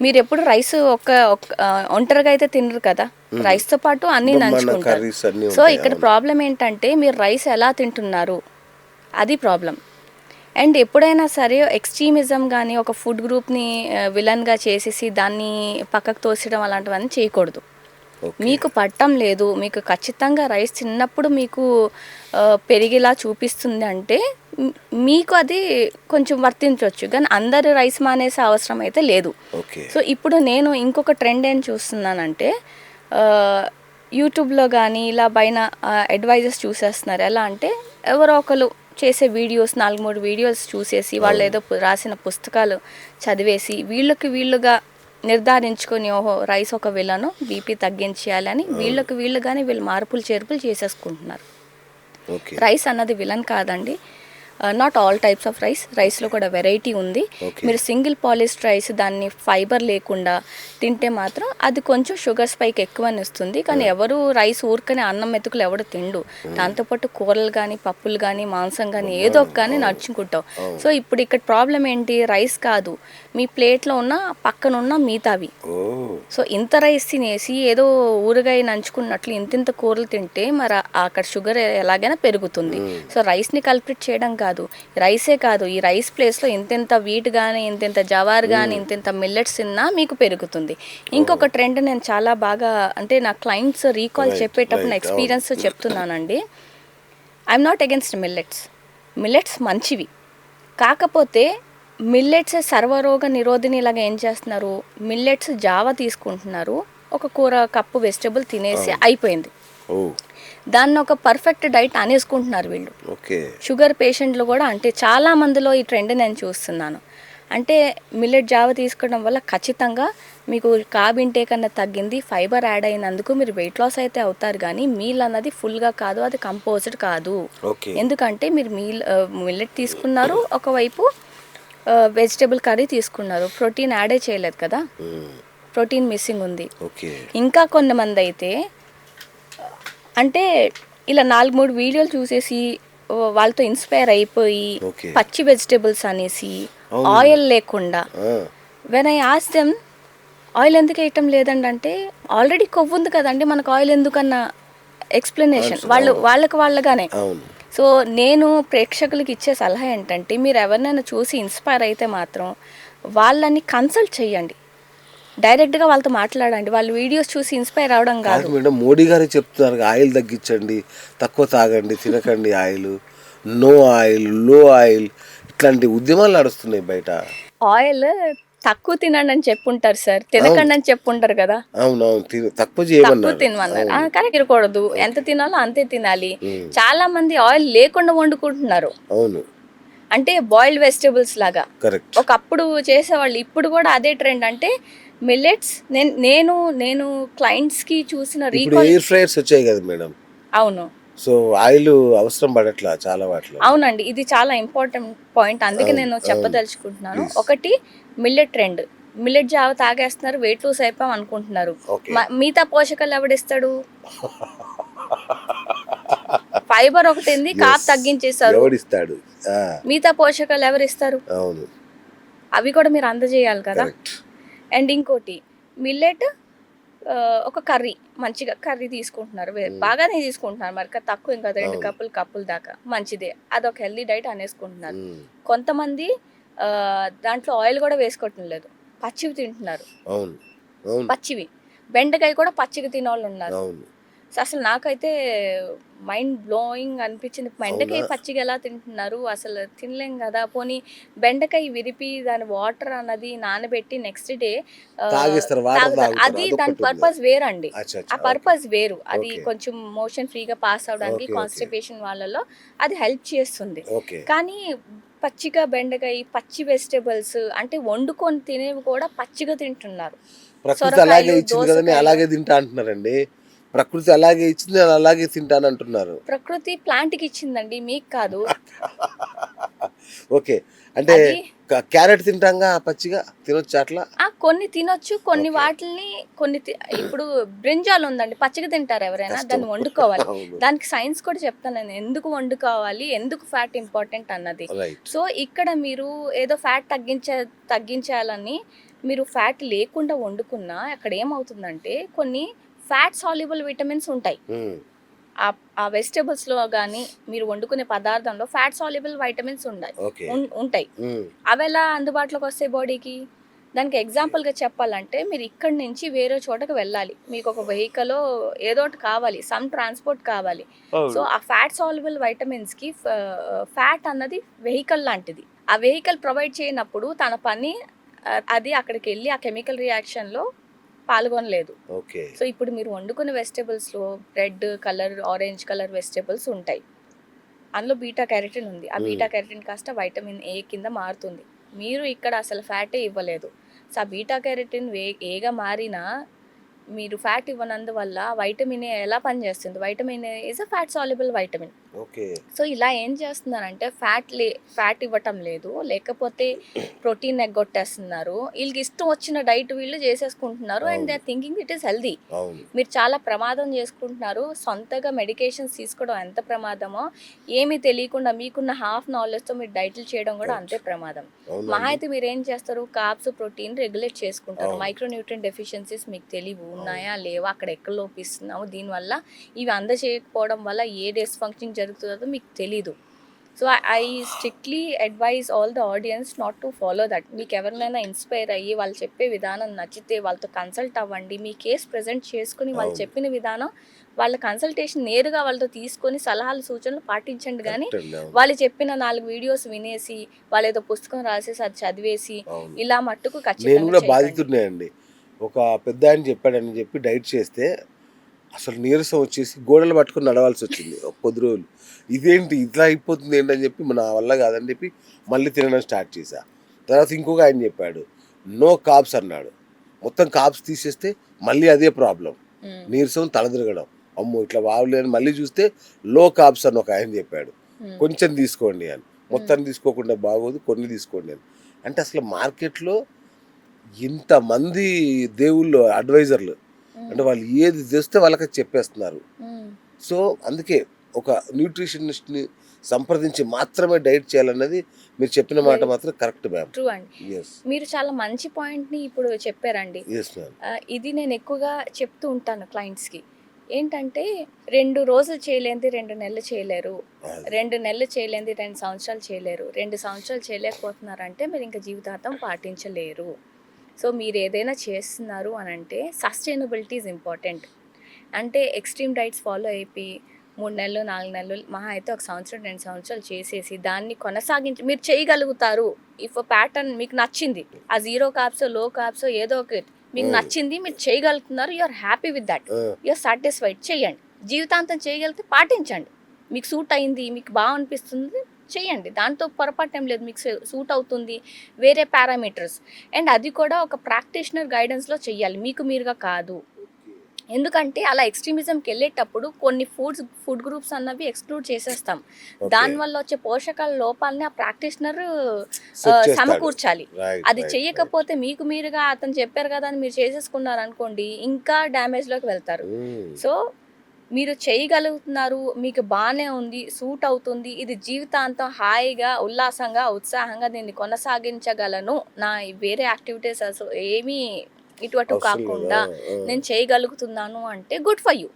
మీరెప్పుడు రైస్ ఒంటరిగా అయితే తినరు కదా, రైస్తో పాటు అన్నీ నంచుకుంటారు. సో ఇక్కడ ప్రాబ్లం ఏంటంటే మీరు రైస్ ఎలా తింటున్నారు, అది ప్రాబ్లం. అండ్ ఎప్పుడైనా సరే ఎక్స్ట్రీమిజం కానీ ఒక ఫుడ్ గ్రూప్ని విలన్గా చేసేసి దాన్ని పక్కకు తోసడం అలాంటివన్నీ చేయకూడదు. మీకు పట్టం లేదు, మీకు ఖచ్చితంగా రైస్ చిన్నప్పుడు మీకు పెరిగేలా చూపిస్తుంది అంటే మీకు అది కొంచెం వర్తించవచ్చు, కానీ అందరు రైస్ మానేసే అవసరం అయితే లేదు. సో ఇప్పుడు నేను ఇంకొక ట్రెండ్ ఏం చూస్తున్నానంటే యూట్యూబ్లో కానీ ఇలా పైన అడ్వైజర్స్ చూసేస్తున్నారు. ఎలా అంటే ఎవరో ఒకరు చేసే వీడియోస్ 4-3 వీడియోస్ చూసేసి వాళ్ళు ఏదో రాసిన పుస్తకాలు చదివేసి వీళ్ళుగా నిర్ధారించుకొని ఓహో రైస్ ఒక విలను, బీపీ తగ్గించేయాలని వీళ్ళుగానే వీళ్ళు మార్పులు చేర్పులు చేసేసుకుంటున్నారు. రైస్ అన్నది విలన్ కాదండి. నాట్ ఆల్ టైప్స్ ఆఫ్ రైస్లో కూడా వెరైటీ ఉంది. మీరు సింగిల్ పాలిష్డ్ రైస్ దాన్ని ఫైబర్ లేకుండా తింటే మాత్రం అది కొంచెం షుగర్ స్పైక్ ఎక్కువ ఇస్తుంది. కానీ ఎవరు రైస్ ఊరికనే అన్నం మెతుకులు ఎవడు తిండు, దాంతోపాటు కూరలు కానీ పప్పులు కానీ మాంసం కానీ ఏదో ఒక కానీ నడుచుకుంటావు. సో ఇప్పుడు ఇక్కడ ప్రాబ్లం ఏంటి, రైస్ కాదు, మీ ప్లేట్లో ఉన్న పక్కన ఉన్న మిగతావి. సో ఇంత రైస్ తినేసి ఏదో ఊరగాయ నంచుకున్నట్లు ఇంత కూరలు తింటే మరి అక్కడ షుగర్ ఎలాగైనా పెరుగుతుంది. సో రైస్ని కల్పిట్ చేయడం కాదు, రైసే కాదు, ఈ రైస్ ప్లేస్లో ఇంత వీట్ కానీ ఇంత జవార్ కానీ ఇంత మిల్లెట్స్ తిన్నా మీకు పెరుగుతుంది. ఇంకొక ట్రెండ్ నేను చాలా బాగా అంటే నా క్లయింట్స్ రీకాల్ చెప్పేటప్పుడు ఎక్స్పీరియన్స్ చెప్తున్నానండి. ఐఎమ్ నాట్ అగెన్స్ట్ మిల్లెట్స్ మంచివి, కాకపోతే మిల్లెట్స్ సర్వరోగ నిరోధిని ఇలాగ ఏం చేస్తున్నారు, మిల్లెట్స్ జావా తీసుకుంటున్నారు, ఒక కూర కప్పు వెజిటబుల్ తినేసి అయిపోయింది, దాన్ని ఒక పర్ఫెక్ట్ డైట్ అనేసుకుంటున్నారు వీళ్ళు. షుగర్ పేషెంట్లు కూడా అంటే చాలా మందిలో ఈ ట్రెండ్ నేను చూస్తున్నాను. అంటే మిల్లెట్ జావ తీసుకోవడం వల్ల ఖచ్చితంగా మీకు కార్బ్ ఇంటేక్ అన్నది తగ్గింది, ఫైబర్ యాడ్ అయినందుకు మీరు వెయిట్ లాస్ అయితే అవుతారు, కానీ మీల్ అన్నది ఫుల్గా కాదు, అది కంపోజ్డ్ కాదు. ఎందుకంటే మీరు మిల్లెట్ తీసుకున్నారు, ఒకవైపు వెజిటబుల్ కర్రీ తీసుకున్నారు, ప్రోటీన్ యాడే చేయలేదు కదా, ప్రోటీన్ మిస్సింగ్ ఉంది. ఇంకా కొంతమంది అయితే అంటే ఇలా 4-3 వీడియోలు చూసేసి వాళ్ళతో ఇన్స్పైర్ అయిపోయి పచ్చి వెజిటేబుల్స్ అనేసి ఆయిల్ లేకుండా, when I ask them oil ఎందుకు వేయటం లేదండి అంటే ఆల్రెడీ కొవ్వు ఉంది కదండి మనకు ఆయిల్ ఎందుకన్న ఎక్స్ప్లెనేషన్ వాళ్ళగానే. సో నేను ప్రేక్షకులకి ఇచ్చే సలహా ఏంటంటే మీరు ఎవరినైనా చూసి ఇన్స్పైర్ అయితే మాత్రం వాళ్ళని కన్సల్ట్ చేయండి, డైరెక్ట్గా వాళ్ళతో మాట్లాడండి, వాళ్ళు వీడియోస్ చూసి ఇన్స్పైర్ అవడం కాదు. మేడం మోడీ గారు చెప్తున్నారు ఆయిల్ తగ్గించండి, తక్కువ తాగండి, తినకండి ఆయిల్, నో ఆయిల్, లో ఆయిల్, ఇట్లాంటి ఉద్యమాలు నడుస్తున్నాయి బయట. ఆయిల్ తక్కువ తినండి అని చెప్పుంటారు సార్, తినకండి అని చెప్పుంటారు కదా. అవునవును, తక్కువ తినమన్నారు, కరెక్ట్ తినకూడదు, ఎంత తినాలో అంతే తినాలి. చాలా మంది ఆయిల్ లేకుండా వండుకుంటున్నారు, అవును, అంటే బాయిల్డ్ వెజిటేబుల్స్ లాగా. ఒకప్పుడు చేసేవాళ్ళు, ఇప్పుడు కూడా అదే ట్రెండ్. అంటే మిల్లెట్స్ నేను క్లయింట్స్కి చూసిన రీకాల్ ఎయిర్ ఫ్రైయర్స్ వచ్చాయి కదా మేడం. అవును, సో ఆయిల్ అవసరం పడట్లా చాలా వాటిలో. అవునండి, ఇది చాలా ఇంపార్టెంట్ పాయింట్, అందుకే నేను చెప్పదలుచుకుంటున్నాను. ఒకటి మిల్లెట్ ట్రెండ్, మిల్లెట్ జావ తాగేస్తున్నారు, వెయిట్ లూస్ అయిపోయాం అనుకుంటున్నారు, మిగతా పోషకాలు ఎవడిస్తాడు? ఫైబర్ ఒకటి ఉంది, కార్బ్ తగ్గించేస్తారు, మిగతా పోషకాలు ఎవరిస్తారు? అవి కూడా మీరు అందజేయాలి కదా. అండ్ ఇంకోటి మిల్లెట్ ఒక మంచిగా కర్రీ తీసుకుంటున్నారు, బాగానే తీసుకుంటున్నారు, మరి తక్కువ ఇంకా 2 కప్పులు దాకా మంచిదే, అదొక హెల్దీ డైట్ అనేసుకుంటున్నారు. కొంతమంది దాంట్లో ఆయిల్ కూడా వేసుకోవటం లేదు, పచ్చివి తింటున్నారు, పచ్చివి బెండకాయ కూడా పచ్చిగా తినే వాళ్ళు ఉన్నారు. అసలు నాకైతే మైండ్ బ్లోయింగ్ అనిపించింది, బెండకాయ పచ్చిగా ఎలా తింటున్నారు, అసలు తినలేం కదా. పోనీ బెండకాయ విరిపి దాని వాటర్ అన్నది నానబెట్టి నెక్స్ట్ డే అది దాని పర్పస్ వేరండి, ఆ పర్పస్ వేరు, అది కొంచెం మోషన్ ఫ్రీగా పాస్ అవడానికి కాన్స్టిపేషన్ వాళ్ళలో అది హెల్ప్ చేస్తుంది. కానీ పచ్చిగా బెండకాయ, పచ్చి వెజిటేబుల్స్ అంటే వండుకొని తినేవి కూడా పచ్చిగా తింటున్నారు. అలాగే తింటా అంటున్నారండి, ప్రకృతి అలాగే ఇచ్చింది, అలాగే తింటానంటున్నారు. ప్రకృతి ప్లాంట్ కి ఇచ్చిందండి, మీకు కాదు. ఓకే, అంటే క్యారెట్ తింటాంగా పచ్చిగా తినొచ్చు అట్లా? కొన్ని తినొచ్చు, కొన్ని వాటిని ఇప్పుడు బ్రింజాల్ ఉందండి, పచ్చిగా తింటారు ఎవరైనా, దాన్ని వండుకోవాలి. దానికి సైన్స్ కూడా చెప్తాను నేను, ఎందుకు వండుకోవాలి, ఎందుకు ఫ్యాట్ ఇంపార్టెంట్ అన్నది. సో ఇక్కడ మీరు ఏదో ఫ్యాట్ తగ్గించాలని మీరు ఫ్యాట్ లేకుండా వండుకున్నా అక్కడ ఏమవుతుందంటే కొన్ని ఫ్యాట్ సాల్యుబుల్ విటమిన్స్ ఉంటాయి. ఆ వెజిటేబుల్స్లో కానీ మీరు వండుకునే పదార్థంలో ఫ్యాట్ సాల్యుబుల్ వైటమిన్స్ ఓకే. ఉంటాయి. అవి ఎలా అందుబాటులోకి వస్తాయి బాడీకి? దానికి ఎగ్జాంపుల్గా చెప్పాలంటే మీరు ఇక్కడి నుంచి వేరే చోటకి వెళ్ళాలి, మీకు ఒక వెహికల్ ఏదో ఒకటి కావాలి, సమ్ ట్రాన్స్పోర్ట్ కావాలి. సో ఆ ఫ్యాట్ సాల్యుబుల్ వైటమిన్స్కి ఫ్యాట్ అన్నది వెహికల్ లాంటిది. ఆ వెహికల్ ప్రొవైడ్ చేయనప్పుడు తన పని అది అక్కడికి వెళ్ళి ఆ కెమికల్ రియాక్షన్లో పాల్గొనలేదు. ఓకే. సో ఇప్పుడు మీరు వండుకునే వెజిటేబుల్స్లో red colour, orange colour vegetables ఉంటాయి. అందులో బీటా క్యారోటిన్ ఉంది. ఆ బీటా క్యారోటిన్ కాస్త వైటమిన్ ఏ కింద మారుతుంది. మీరు ఇక్కడ అసలు ఫ్యాటే ఇవ్వలేదు. సో ఆ బీటా క్యారోటిన్ ఏగా మారినా మీరు ఫ్యాట్ ఇవ్వనందువల్ల వైటమిన్ ఏ ఎలా పనిచేస్తుంది? Vitamin A is a fat soluble vitamin. Okay. So ఇలా ఏం చేస్తున్నారంటే ఫ్యాట్ ఇవ్వటం లేదు, లేకపోతే ప్రోటీన్ ఎగ్గొట్టేస్తున్నారు. వీళ్ళకి ఇష్టం వచ్చిన డైట్ వీళ్ళు చేసేసుకుంటున్నారు and they are thinking it is healthy. మీరు చాలా ప్రమాదం చేసుకుంటున్నారు. సొంతగా మెడికేషన్స్ తీసుకోవడం ఎంత ప్రమాదమో ఏమీ తెలియకుండా మీకున్న హాఫ్ నాలెడ్జ్తో మీరు డైట్లు చేయడం కూడా అంతే ప్రమాదం. మహా అయితే మీరు ఏం చేస్తారు? కార్బ్స్, ప్రోటీన్ రెగ్యులేట్ చేసుకుంటారు. మైక్రోన్యూట్రియన్ డెఫిషియన్సీస్ మీకు తెలియవు, ఉన్నాయా లేవా, అక్కడ ఎక్కడ లోపిస్తున్నాము, దీనివల్ల ఇవి అందజేయకపోవడం వల్ల ఏ డిస్ఫంక్షన్ జరుగుతుందో మీకు తెలీదు. So I strictly advise all the audience not to follow that. మీకు ఎవరినైనా ఇన్స్పైర్ అయ్యి వాళ్ళు చెప్పే విధానం నచ్చితే వాళ్ళతో కన్సల్ట్ అవ్వండి. మీ కేసు ప్రజెంట్ చేసుకుని వాళ్ళు చెప్పిన విధానం వాళ్ళ కన్సల్టేషన్ నేరుగా వాళ్ళతో తీసుకొని సలహాలు సూచనలు పాటించండి. కానీ వాళ్ళు చెప్పిన 4 వీడియోస్ వినేసి వాళ్ళు ఏదో పుస్తకం రాసేసి అది చదివేసి ఇలా మట్టుకు ఖచ్చితంగా బాధితున్నాయండి. ఒక పెద్ద ఆయన చెప్పాడని చెప్పి డైట్ చేస్తే అసలు నీరసం వచ్చేసి గోడలు పట్టుకుని నడవాల్సి వచ్చింది ఒక కొద్ది రోజులు. ఇదేంటి ఇట్లా అయిపోతుంది ఏంటని చెప్పి నా వల్ల కాదని చెప్పి మళ్ళీ తినడం స్టార్ట్ చేశా. తర్వాత ఇంకొక ఆయన చెప్పాడు నో కార్బ్స్ అన్నాడు. మొత్తం కార్బ్స్ తీసేస్తే మళ్ళీ అదే ప్రాబ్లం, నీరసం, తలదిరగడం. అమ్మో ఇట్లా బాగలేదు. మళ్ళీ చూస్తే లో కార్బ్స్ అని ఒక ఆయన చెప్పాడు, కొంచెం తీసుకోండి అని. మొత్తం తీసుకోకుండా బాగోదు, కొన్ని తీసుకోండి అని. అంటే అసలు మార్కెట్లో ఇంతమంది దేవుళ్ళు అడ్వైజర్లు, అంటే వాళ్ళు ఏది తెస్తే వాళ్ళకి చెప్పేస్తున్నారు. సో అందుకే ఒక న్యూట్రిషనిస్ట్ని సంప్రదించి మాత్రమే డైట్ చేయాలన్నది మీరు చెప్పిన మాట మాత్రం కరెక్ట్ మ్యామ్. ట్రూ అండి. మీరు చాలా మంచి పాయింట్ని ఇప్పుడు చెప్పారండి. ఇది నేను ఎక్కువగా చెప్తూ ఉంటాను క్లయింట్స్కి. ఏంటంటే 2 రోజులు చేయలేంది 2 నెలలు చేయలేరు, 2 నెలలు చేయలేంది 2 సంవత్సరాలు చేయలేరు, 2 సంవత్సరాలు చేయలేకపోతున్నారంటే మీరు ఇంకా జీవితాంతం పాటించలేరు. సో మీరు ఏదైనా చేస్తున్నారు అని అంటే సస్టైనబిలిటీ ఈజ్ ఇంపార్టెంట్. అంటే ఎక్స్ట్రీమ్ డైట్స్ ఫాలో అయిపోయి 3 నెలలు 4 నెలలు మహా అయితే 1 సంవత్సరం 2 సంవత్సరాలు చేసేసి దాన్ని కొనసాగించి మీరు చేయగలుగుతారు. ఇఫ్ ప్యాటర్న్ మీకు నచ్చింది, ఆ 0 కార్బ్స్ లో కార్బ్స్ ఏదో ఒకటి మీకు నచ్చింది, మీరు చేయగలుగుతున్నారు, you are happy with that, you are satisfied, చేయండి. జీవితాంతం చేయగలిగితే పాటించండి. మీకు సూట్ అయింది, మీకు బాగా అనిపిస్తుంది, చేయండి. దాంతో పొరపాటు ఏం లేదు, మీకు సూట్ అవుతుంది. వేరే పారామీటర్స్ అండ్ అది కూడా ఒక ప్రాక్టీషనర్ గైడెన్స్లో చెయ్యాలి, మీకు మీరుగా కాదు. ఎందుకంటే అలా ఎక్స్ట్రీమిజంకి వెళ్ళేటప్పుడు కొన్ని ఫుడ్ గ్రూప్స్ అన్నవి ఎక్స్క్లూడ్ చేసేస్తాం. దానివల్ల వచ్చే పోషకాల లోపాలని ఆ ప్రాక్టీషనర్ సమకూర్చాలి. అది చెయ్యకపోతే మీకు మీరుగా అతను చెప్పారు కదా అని మీరు చేసేసుకున్నారు అనుకోండి, ఇంకా డ్యామేజ్లోకి వెళ్తారు. సో మీరు చేయగలుగుతున్నారు, మీకు బాగానే ఉంది, సూట్ అవుతుంది, ఇది జీవితాంతం హాయిగా ఉల్లాసంగా ఉత్సాహంగా దీన్ని కొనసాగించగలను, నా వేరే యాక్టివిటీస్ అసలు ఏమీ ఇటు కాకుండా నేను చేయగలుగుతున్నాను అంటే గుడ్ ఫర్ యూ.